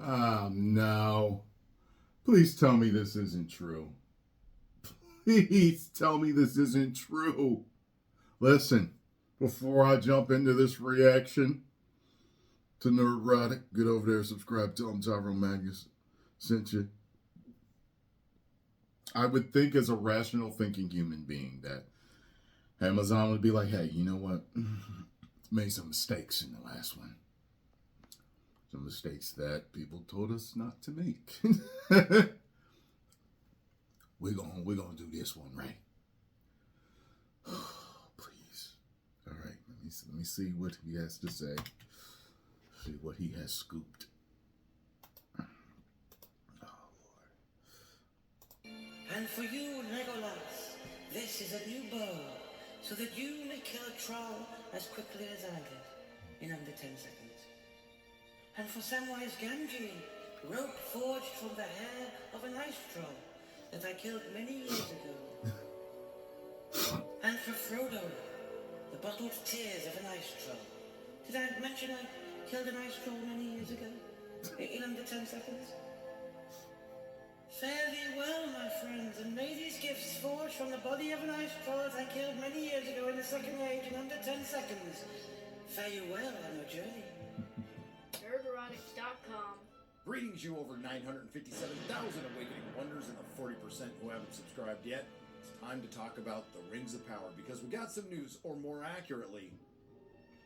Oh, no. Please tell me this isn't true. Please tell me this isn't true. Listen, before I jump into this reaction to Nerdrotic, get over there, subscribe, tell them Tyrone Magnus sent you. I would think as a rational thinking human being that Amazon would be like, hey, you know what? Made some mistakes in the last one. Some mistakes that people told us not to make. we're gonna do this one right. Please. All right, let me see what he has to say. See what he has scooped. Oh Lord. And for you, Legolas, this is a new bow, so that you may kill a troll as quickly as I did, in under 10 seconds. And for Samwise Gamgee, rope forged from the hair of an ice troll that I killed many years ago. And for Frodo, the bottled tears of an ice troll. Did I mention I killed an ice troll many years ago, in under 10 seconds? Fare thee well, my friends, and may these gifts forged from the body of an ice troll that I killed many years ago in the Second Age in under 10 seconds. Fare you well on your journey. nerdrotic.com. Greetings, you over 957,000 awakening wonders and the 40% who haven't subscribed yet. It's time to talk about the Rings of Power because we got some news, or more accurately,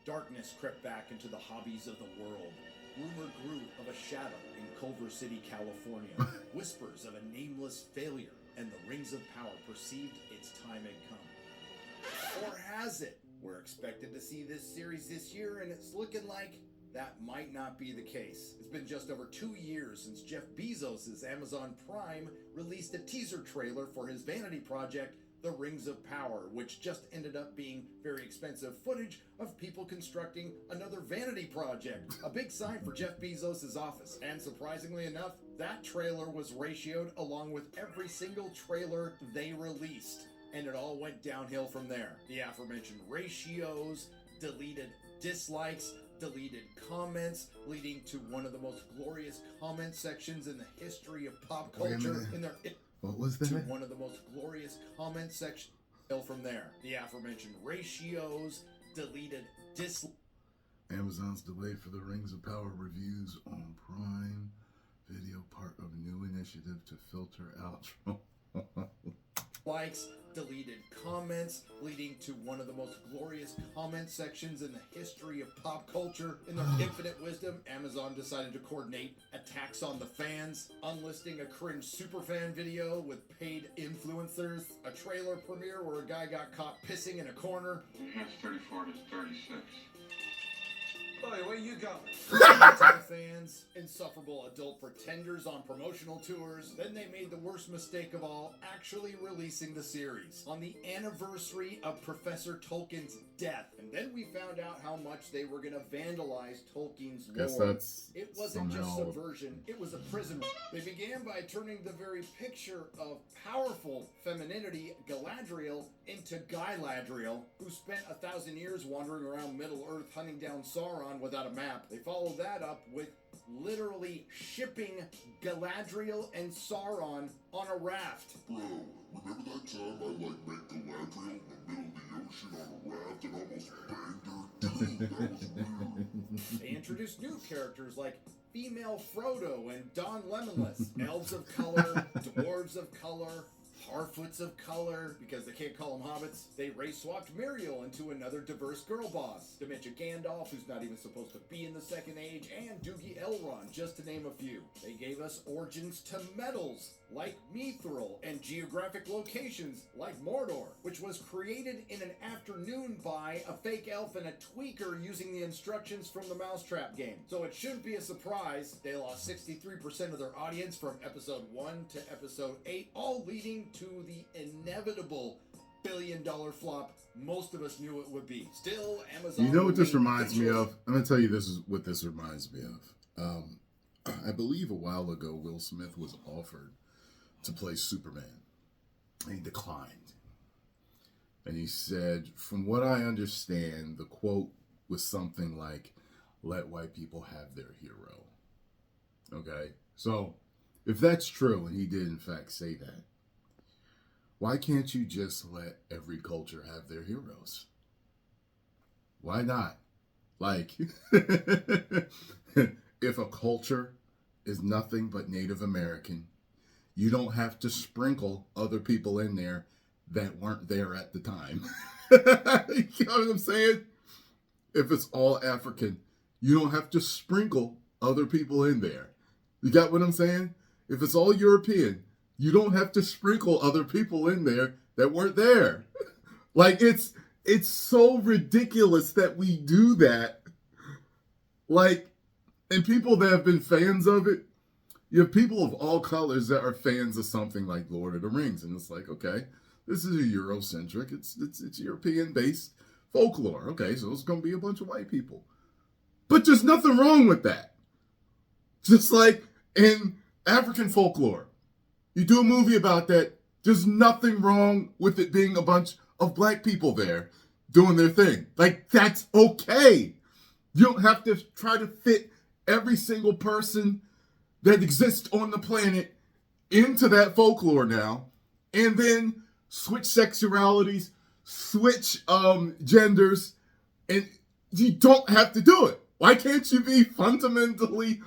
darkness crept back into the hobbies of the world. Rumor grew of a shadow in Culver City, California. Whispers of a nameless failure, and the Rings of Power perceived its time had come. Or has it? We're expected to see this series this year, and it's looking like that might not be the case. It's been just over 2 years since Jeff Bezos' Amazon Prime released a teaser trailer for his vanity project, The Rings of Power, which just ended up being very expensive footage of people constructing another vanity project. A big sign for Jeff Bezos' office. And surprisingly enough, that trailer was ratioed along with every single trailer they released. And it all went downhill from there. The aforementioned ratios, deleted dislikes, deleted comments, leading to one of the most glorious comment sections in the history of pop culture. What was that? To one of the most glorious comment sections from there. The aforementioned ratios, deleted dislikes. Amazon's delay for the Rings of Power reviews on Prime Video, part of a new initiative to filter out likes, deleted comments, leading to one of the most glorious comment sections in the history of pop culture. In their infinite wisdom, Amazon decided to coordinate attacks on the fans, unlisting a cringe superfan video with paid influencers, a trailer premiere where a guy got caught pissing in a corner. It has 34 to 36. Boy, where you going? Fans, insufferable adult pretenders on promotional tours. Then they made the worst mistake of all, actually releasing the series on the anniversary of Professor Tolkien's death. And then we found out how much they were going to vandalize Tolkien's lore. It wasn't just subversion, it was a prison. They began by turning the very picture of powerful femininity, Galadriel, into Guyladriel, who spent 1,000 years wandering around Middle-earth hunting down Sauron without a map. They followed that up with literally shipping Galadriel and Sauron on a raft. Bro, remember that time I met Galadriel in the middle of the ocean on a raft and almost banged her? Dude, that was weird. They introduced new characters like female Frodo and Don Lemonless, elves of color, dwarves of color, Harfoots of color, because they can't call them hobbits. They race-swapped Muriel into another diverse girl boss. Dementia Gandalf, who's not even supposed to be in the Second Age, and Doogie Elrond, just to name a few. They gave us origins to metals, like Mithril, and geographic locations, like Mordor, which was created in an afternoon by a fake elf and a tweaker using the instructions from the Mousetrap game. So it shouldn't be a surprise they lost 63% of their audience from episode 1 to episode 8, all leading to the inevitable billion-dollar flop most of us knew it would be. Still, Amazon... You know what this reminds me of? I'm going to tell you what this reminds me of. I believe a while ago, Will Smith was offered to play Superman. And he declined. And he said, from what I understand, the quote was something like, let white people have their hero. Okay? So, if that's true, and he did in fact say that, why can't you just let every culture have their heroes? Why not? Like, if a culture is nothing but Native American, you don't have to sprinkle other people in there that weren't there at the time. You know what I'm saying? If it's all African, you don't have to sprinkle other people in there. You got what I'm saying? If it's all European, you don't have to sprinkle other people in there that weren't there. Like, it's so ridiculous that we do that. Like, and people that have been fans of it, you have people of all colors that are fans of something like Lord of the Rings, and it's like, okay, this is a Eurocentric, it's European-based folklore. Okay, so it's going to be a bunch of white people. But there's nothing wrong with that. Just like in African folklore, you do a movie about that, there's nothing wrong with it being a bunch of black people there doing their thing. Like, that's okay. You don't have to try to fit every single person that exists on the planet into that folklore now, and then switch sexualities, switch genders, and you don't have to do it. Why can't you be fundamentally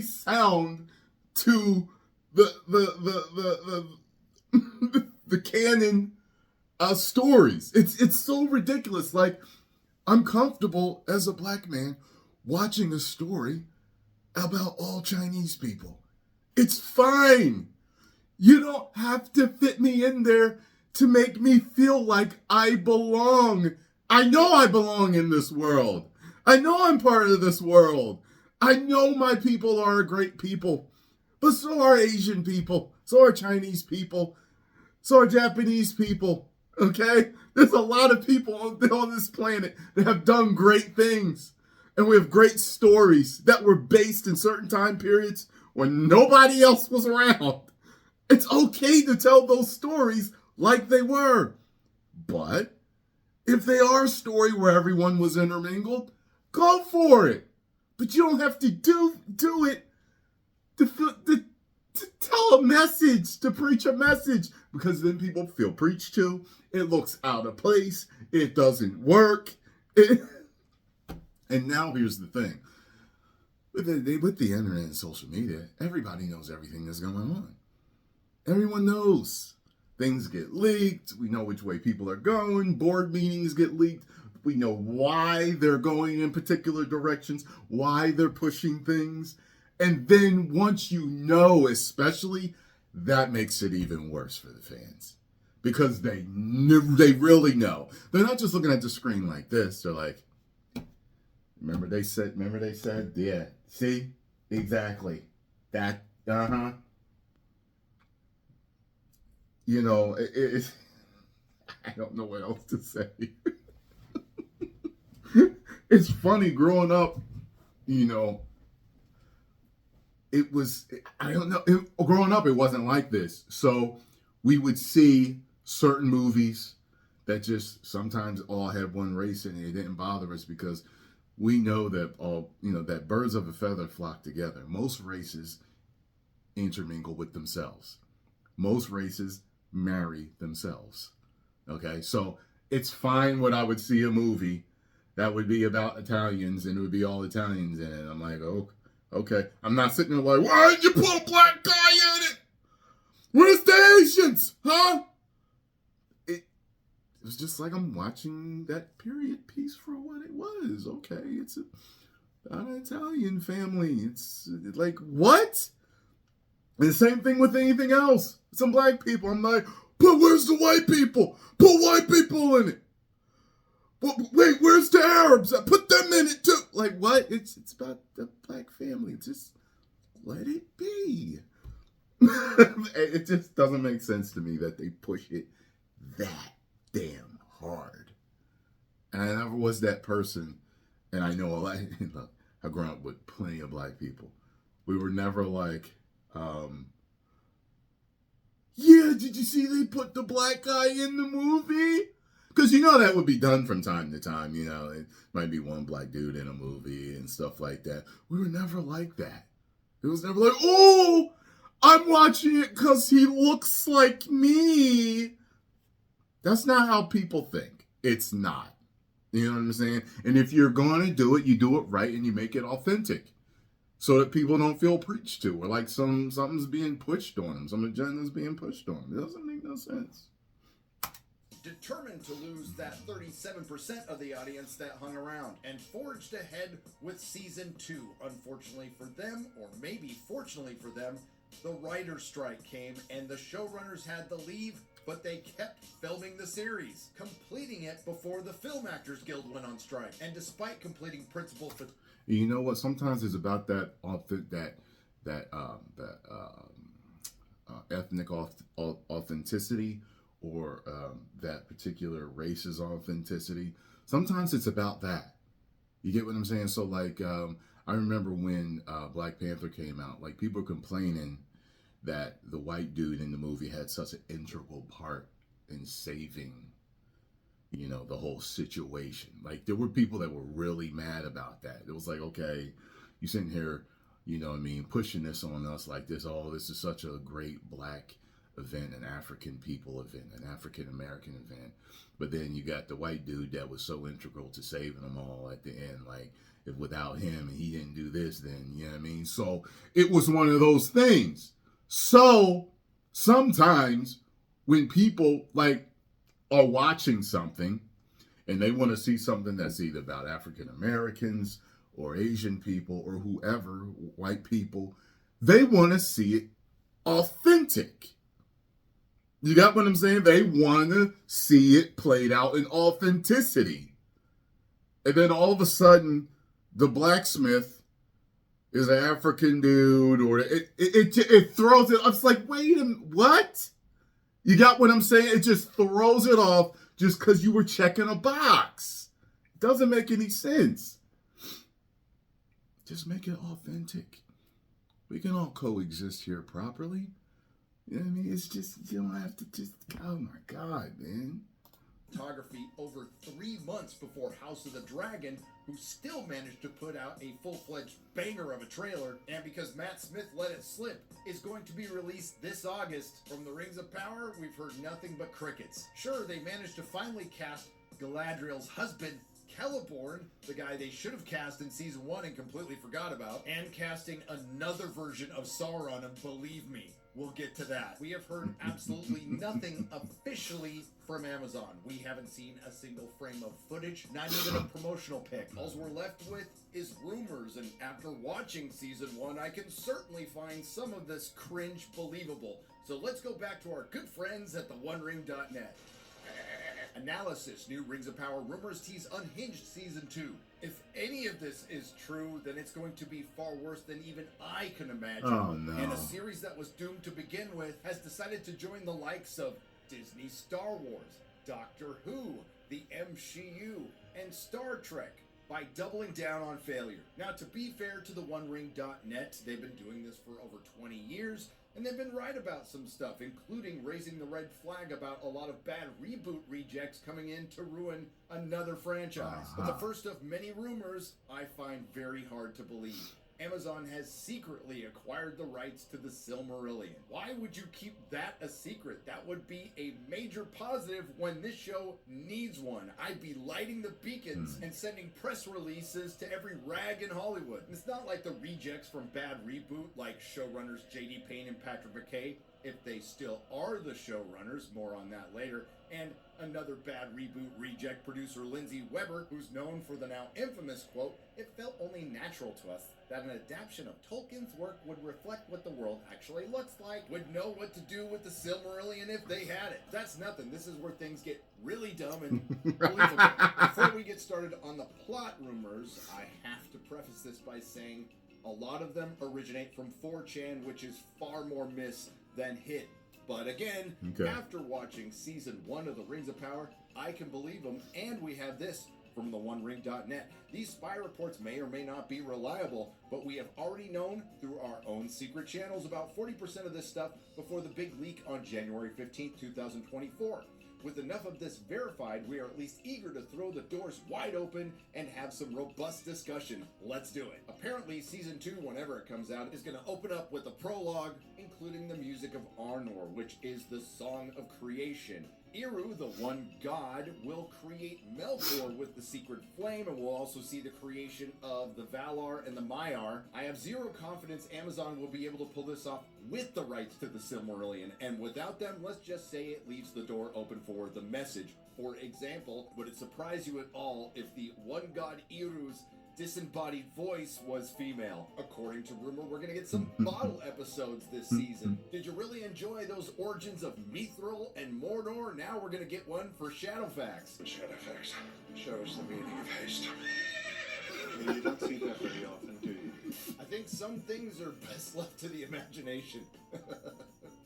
sound to the canon stories? It's so ridiculous. Like, I'm comfortable as a black man watching a story about all Chinese people. It's fine. You don't have to fit me in there to make me feel like I belong. I know I belong in this world. I know I'm part of this world. I know my people are a great people. But so are Asian people. So are Chinese people. So are Japanese people. Okay? There's a lot of people on this planet that have done great things. And we have great stories that were based in certain time periods when nobody else was around. It's okay to tell those stories like they were. But if they are a story where everyone was intermingled, go for it. But you don't have to do it to tell a message, to preach a message, because then people feel preached to. It looks out of place. It doesn't work. And now here's the thing. With the internet and social media, everybody knows everything that's going on. Everyone knows. Things get leaked. We know which way people are going. Board meetings get leaked. We know why they're going in particular directions, why they're pushing things. And then once you know, especially, that makes it even worse for the fans. Because they really know. They're not just looking at the screen like this. They're like, remember they said, yeah, see? Exactly. That, You know, I don't know what else to say. It's funny, growing up, you know, growing up, it wasn't like this. So we would see certain movies that just sometimes all had one race in it. It didn't bother us because we know that that birds of a feather flock together. Most races intermingle with themselves. Most races marry themselves. Okay, so it's fine when I would see a movie that would be about Italians and it would be all Italians in it. I'm like, oh, okay. I'm not sitting there like, why did you put a black guy in it? Where's the Asians? Huh? It was just like I'm watching that period piece for what it was. Okay, it's an Italian family. It's like, what? And the same thing with anything else. Some black people. I'm like, but where's the white people? Put white people in it. Wait, where's the Arabs? I put them in it too. Like, what? It's about the black family. Just let it be. It just doesn't make sense to me that they push it that damn hard. And I never was that person. And I know a lot. Look, I grew up with plenty of black people. We were never like, yeah, did you see they put the black guy in the movie? Because you know that would be done from time to time. You know, it might be one black dude in a movie and stuff like that. We were never like that. It was never like, oh, I'm watching it because he looks like me. That's not how people think. It's not. You know what I'm saying? And if you're going to do it, you do it right and you make it authentic so that people don't feel preached to or like something's being pushed on them. Some agenda's being pushed on them. It doesn't make no sense. Determined to lose that 37% of the audience that hung around and forged ahead with season 2. Unfortunately for them, or maybe fortunately for them, the writer's strike came and the showrunners had to leave, but they kept filming the series, completing it before the Film Actors Guild went on strike. And despite completing principal You know what? Sometimes it's about that ethnic authenticity or that particular race's authenticity. Sometimes it's about that. You get what I'm saying? So like, I remember when Black Panther came out, like people were complaining that the white dude in the movie had such an integral part in saving, you know, the whole situation. Like there were people that were really mad about that. It was like, okay, you sitting here, you know what I mean, pushing this on us like this. Oh, this is such a great black event, an African people event, an African American event. But then you got the white dude that was so integral to saving them all at the end. Like if without him and he didn't do this, then you know what I mean? So it was one of those things. So sometimes when people like are watching something and they want to see something that's either about African Americans or Asian people or whoever, white people, they want to see it authentic. You got what I'm saying? They want to see it played out in authenticity. And then all of a sudden, the blacksmith is an African dude, or it throws it. It's like, wait a minute, what? You got what I'm saying? It just throws it off just because you were checking a box. It doesn't make any sense. Just make it authentic. We can all coexist here properly. You know what I mean? It's just, you don't have to just, oh my God, man. Photography over 3 months before House of the Dragon, who still managed to put out a full-fledged banger of a trailer, and because Matt Smith let it slip, is going to be released this August. From the Rings of Power, we've heard nothing but crickets. Sure, they managed to finally cast Galadriel's husband, Celeborn, the guy they should have cast in season 1 and completely forgot about, and casting another version of Sauron, and believe me, we'll get to that. We have heard absolutely nothing officially from Amazon. We haven't seen a single frame of footage, not even a promotional pic. All we're left with is rumors, and after watching season 1, I can certainly find some of this cringe believable. So let's go back to our good friends at theonering.net. Analysis. New Rings of Power rumors tease Unhinged Season 2. If any of this is true, then it's going to be far worse than even I can imagine. Oh, no. And a series that was doomed to begin with has decided to join the likes of Disney Star Wars, Doctor Who, the MCU, and Star Trek by doubling down on failure. Now, to be fair to theonering.net, they've been doing this for over 20 years, and they've been right about some stuff, including raising the red flag about a lot of bad reboot rejects coming in to ruin another franchise. But the first of many rumors I find very hard to believe. Amazon has secretly acquired the rights to the Silmarillion. Why would you keep that a secret? That would be a major positive when this show needs one. I'd be lighting the beacons and sending press releases to every rag in Hollywood. And it's not like the rejects from bad reboot like showrunners J.D. Payne and Patrick McKay, if they still are the showrunners, more on that later, and another bad reboot reject producer Lindsay Weber, who's known for the now infamous quote, "It felt only natural to us that an adaptation of Tolkien's work would reflect what the world actually looks like, would know what to do with the Silmarillion if they had it." That's nothing. This is where things get really dumb and believable. Before we get started on the plot rumors, I have to preface this by saying a lot of them originate from 4chan, which is far more miss than hit. But again, after watching season 1 of The Rings of Power, I can believe them, and we have this from theonering.net. These spy reports may or may not be reliable, but we have already known through our own secret channels about 40% of this stuff before the big leak on January 15th, 2024. With enough of this verified, we are at least eager to throw the doors wide open and have some robust discussion. Let's do it. Apparently, Season 2, whenever it comes out, is going to open up with a prologue, including the music of Arnor, which is the Song of Creation. Eru, the one god, will create Melkor with the secret flame, and we'll also see the creation of the Valar and the Maiar. I have zero confidence Amazon will be able to pull this off with the rights to the Silmarillion, and without them, let's just say it leaves the door open for the message. For example, would it surprise you at all if the one god Eru's disembodied voice was female? According to rumor, we're gonna get some bottle episodes this season. Did you really enjoy those origins of Mithril and Mordor? Now we're gonna get one for Shadowfax. Shadowfax, show us the meaning of haste. You don't see that very often, do you? I think some things are best left to the imagination.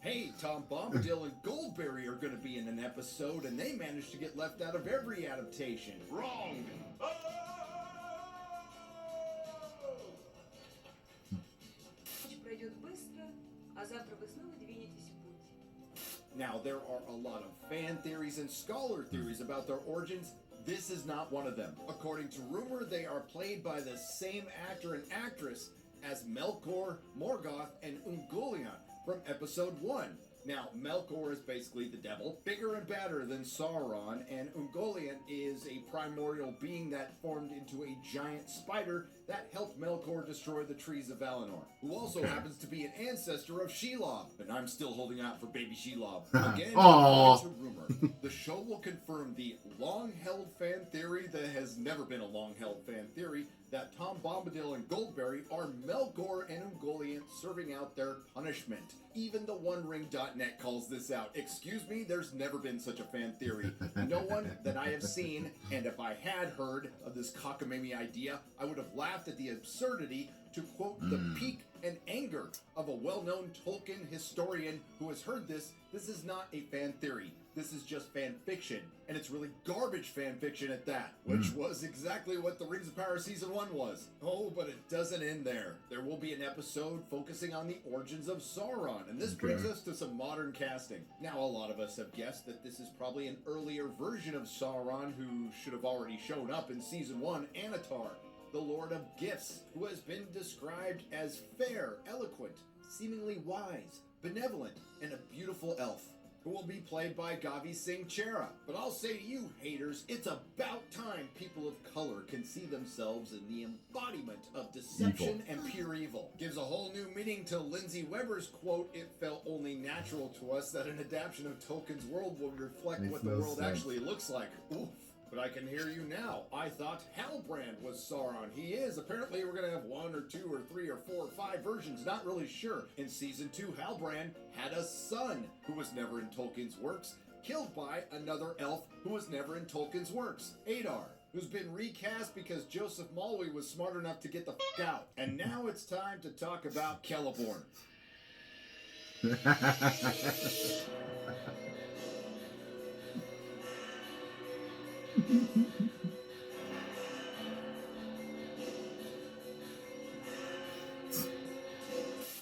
Hey, Tom Bombadil and Goldberry are gonna be in an episode, and they managed to get left out of every adaptation. Wrong! Now, there are a lot of fan theories and scholar theories about their origins. This is not one of them. According to rumor, they are played by the same actor and actress as Melkor, Morgoth, and Ungoliant from episode 1. Now, Melkor is basically the devil, bigger and badder than Sauron, and Ungoliant is a primordial being that formed into a giant spider that helped Melkor destroy the trees of Valinor, who also happens to be an ancestor of Shelob. And I'm still holding out for baby Shelob. Again, according to rumor, the show will confirm the long-held fan theory that has never been a long-held fan theory, that Tom Bombadil and Goldberry are Melkor and Ungoliant serving out their punishment. Even the OneRing.net calls this out. Excuse me, there's never been such a fan theory. No one that I have seen, and if I had heard of this cockamamie idea, I would have laughed at the absurdity, to quote the peak and anger of a well-known Tolkien historian who has heard this. This is not a fan theory. This is just fan fiction, and it's really garbage fan fiction at that, which was exactly what the Rings of Power Season 1 was. Oh, but it doesn't end there. There will be an episode focusing on the origins of Sauron, and this brings us to some modern casting. Now, a lot of us have guessed that this is probably an earlier version of Sauron who should have already shown up in Season 1, Anatar, the Lord of Gifts, who has been described as fair, eloquent, seemingly wise, benevolent, and a beautiful elf, who will be played by Gavi Singh Chera. But I'll say to you, haters, it's about time people of color can see themselves in the embodiment of deception and pure evil. Gives a whole new meaning to Lindsay Weber's quote, "It felt only natural to us that an adaptation of Tolkien's world will reflect what the world actually looks like." Oof. But I can hear you now. I thought Halbrand was Sauron. He is. Apparently we're going to have 1 or 2 or 3 or 4 or 5 versions. Not really sure. In Season 2, Halbrand had a son who was never in Tolkien's works, killed by another elf who was never in Tolkien's works, Adar, who's been recast because Joseph Malwy was smart enough to get the f*** out. And now it's time to talk about Celeborn.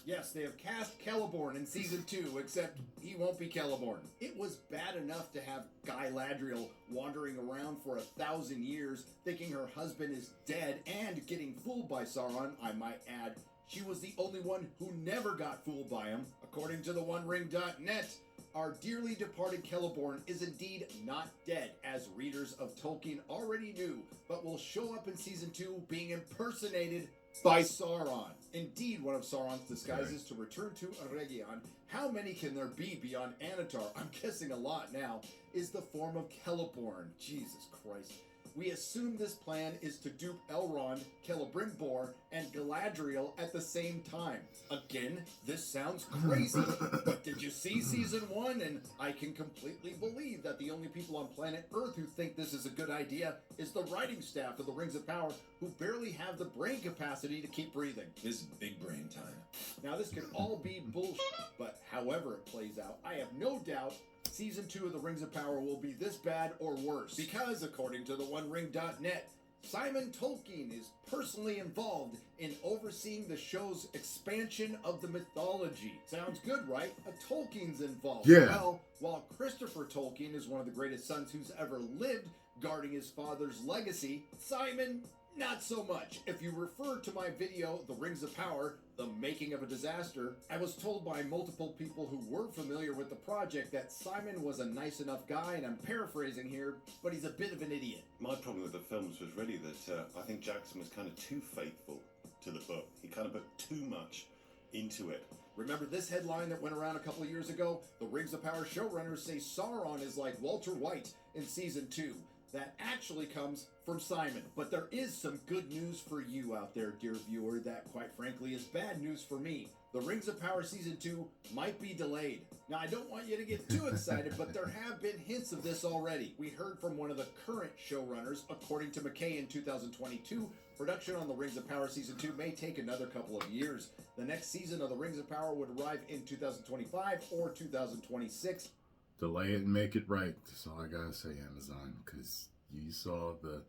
Yes, they have cast Celeborn in Season 2, except he won't be Celeborn. It was bad enough to have Galadriel wandering around for 1,000 years, thinking her husband is dead and getting fooled by Sauron, I might add. She was the only one who never got fooled by him. According to the OneRing.net, our dearly departed Celeborn is indeed not dead, as readers of Tolkien already knew, but will show up in Season 2 being impersonated by Sauron. Indeed, one of Sauron's disguises to return to Eregion, how many can there be beyond Anatar? I'm guessing a lot now, is the form of Celeborn. Jesus Christ. We assume this plan is to dupe Elrond, Celebrimbor, and Galadriel at the same time. Again, this sounds crazy, but did you see Season 1? And I can completely believe that the only people on planet Earth who think this is a good idea is the writing staff of the Rings of Power, who barely have the brain capacity to keep breathing. This is big brain time. Now, this could all be bullshit, but however it plays out, I have no doubt Season 2 of the Rings of Power will be this bad or worse, because according to the OneRing.net, Simon Tolkien is personally involved in overseeing the show's expansion of the mythology. Sounds good, right? A Tolkien's involved. Yeah. Well, while Christopher Tolkien is one of the greatest sons who's ever lived, guarding his father's legacy, Simon, not so much. If you refer to my video, The Rings of Power, The Making of a Disaster, I was told by multiple people who were familiar with the project that Simon was a nice enough guy, and I'm paraphrasing here, but he's a bit of an idiot. My problem with the films was really that I think Jackson was kind of too faithful to the book. He kind of put too much into it. Remember this headline that went around a couple of years ago? The Rings of Power showrunners say Sauron is like Walter White in season 2. That actually comes from Simon. But there is some good news for you out there, dear viewer, that quite frankly is bad news for me. The Rings of Power Season 2 might be delayed. Now, I don't want you to get too excited, but there have been hints of this already. We heard from one of the current showrunners, according to McKay in 2022, production on The Rings of Power Season 2 may take another couple of years. The next season of The Rings of Power would arrive in 2025 or 2026. Delay it and make it right. That's all I gotta say, Amazon, because you saw the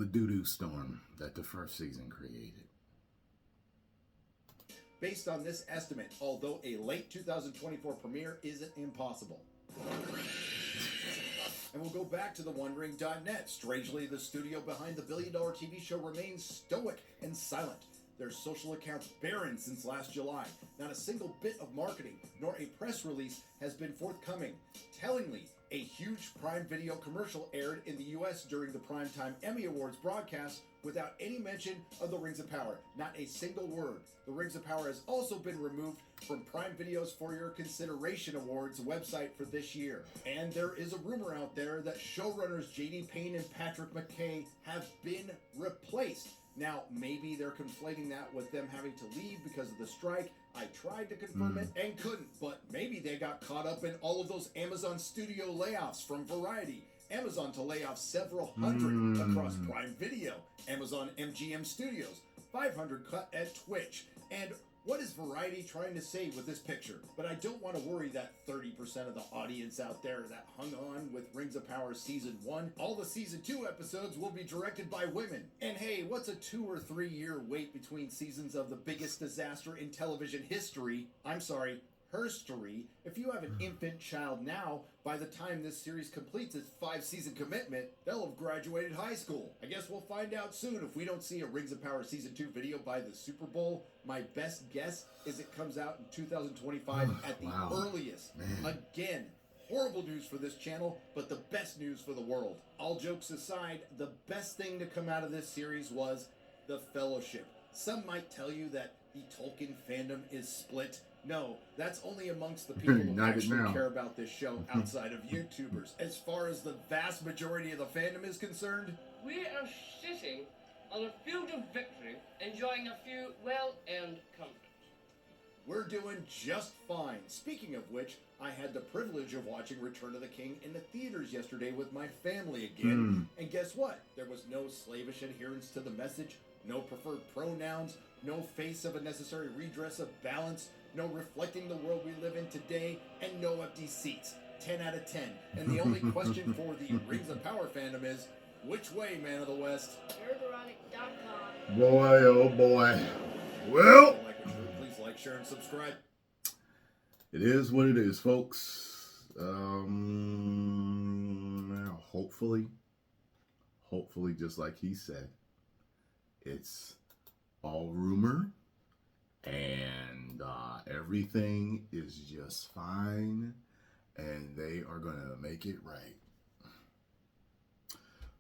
doo-doo storm that the first season created. Based on this estimate, although a late 2024 premiere isn't impossible. And we'll go back to the Wondering.net. Strangely, the studio behind the billion-dollar TV show remains stoic and silent. Their social accounts barren since last July. Not a single bit of marketing, nor a press release has been forthcoming. Tellingly, a huge Prime Video commercial aired in the US during the Primetime Emmy Awards broadcast without any mention of The Rings of Power. Not a single word. The Rings of Power has also been removed from Prime Video's For Your Consideration Awards website for this year. And there is a rumor out there that showrunners J.D. Payne and Patrick McKay have been replaced. Now, maybe they're conflating that with them having to leave because of the strike. I tried to confirm it and couldn't, but maybe they got caught up in all of those Amazon studio layoffs from Variety. Amazon to lay off several hundred across Prime Video. Amazon MGM Studios. 500 cut at Twitch. And what is Variety trying to say with this picture? But I don't want to worry that 30% of the audience out there that hung on with Rings of Power Season 1. All the Season 2 episodes will be directed by women. And hey, what's a 2 or 3 year wait between seasons of the biggest disaster in television history? I'm sorry, herstory. If you have an infant child now, by the time this series completes its 5-season commitment, they'll have graduated high school. I guess we'll find out soon if we don't see a Rings of Power Season 2 video by the Super Bowl. My best guess is it comes out in 2025 at the earliest. Again, horrible news for this channel, but the best news for the world. All jokes aside, the best thing to come out of this series was The Fellowship. Some might tell you that the Tolkien fandom is split. No, that's only amongst the people who actually care about this show outside of YouTubers. As far as the vast majority of the fandom is concerned, we are sitting on a field of victory, enjoying a few well-earned comforts. We're doing just fine. Speaking of which, I had the privilege of watching Return of the King in the theaters yesterday with my family again. And guess what? There was no slavish adherence to the message, no preferred pronouns, no face of a necessary redress of balance, no reflecting the world we live in today, and no empty seats. 10 out of 10. And the only question for the Rings of Power fandom is, which way, Man of the West? nerdrotic.com. Boy, oh boy. Well, please like, share, and subscribe. It is what it is, folks. Hopefully, just like he said, it's all rumor and everything is just fine and they are gonna make it right.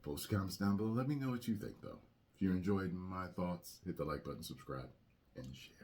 Post comments down below. Let me know what you think, though. If you enjoyed my thoughts, hit the like button, subscribe, and share.